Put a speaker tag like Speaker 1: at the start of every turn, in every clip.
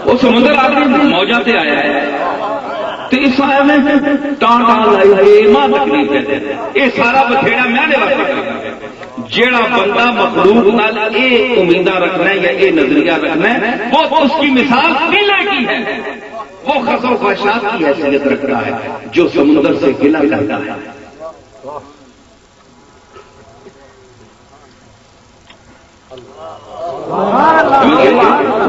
Speaker 1: وہ سمندر آپ نے موجہ سے آیا ہے تو اس آیا میں ٹان لائی ہے ماں تکلیف کہتے ہیں یہ سارا بتھیڑا میں نے واسطے کرنا جیڑا بندہ مخلوق نال اے امیداں رکھنا ہے یا اے نظریہ رکھنا ہے وہ اس کی مثال قلعے کی ہے، وہ خس و خواہشات کی حیثیت رکھتا ہے جو سمندر سے گلا کرتا ہے۔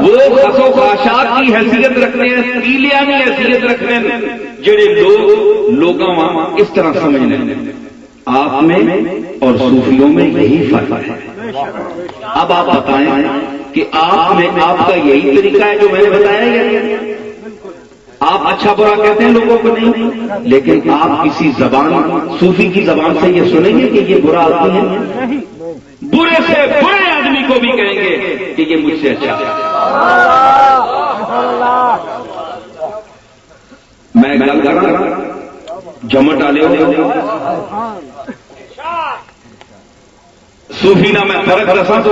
Speaker 1: وہ خس و خواہشات کی حیثیت رکھتے ہیں، قلعے کی حیثیت رکھتے ہیں جڑے لوگوں اس طرح سمجھنے آپ میں اور صوفیوں میں یہی فرق ہے۔ اب آپ بتائیں کہ آپ میں آپ کا یہی طریقہ ہے جو میں نے بتایا یا آپ اچھا برا کہتے ہیں لوگوں کو نہیں، لیکن آپ کسی زبان صوفی کی زبان سے یہ سنیں گے کہ یہ برا آدمی ہے؟ برے سے برے آدمی کو بھی کہیں گے کہ یہ مجھ سے اچھا ہے۔ میں گل کر رہا جمٹ والے صوفی نہ میں فرق دسا تو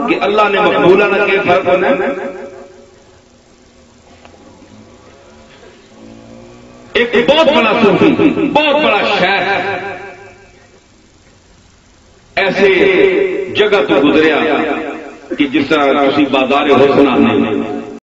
Speaker 1: کہ اللہ نے مقبولہ نہ کہ فرق ہونا ہے۔ ایک بہت بڑا صوفی بہت بڑا شاعر ایسے جگہ تو گزریا کہ جس طرح کسی بازار حسن آنے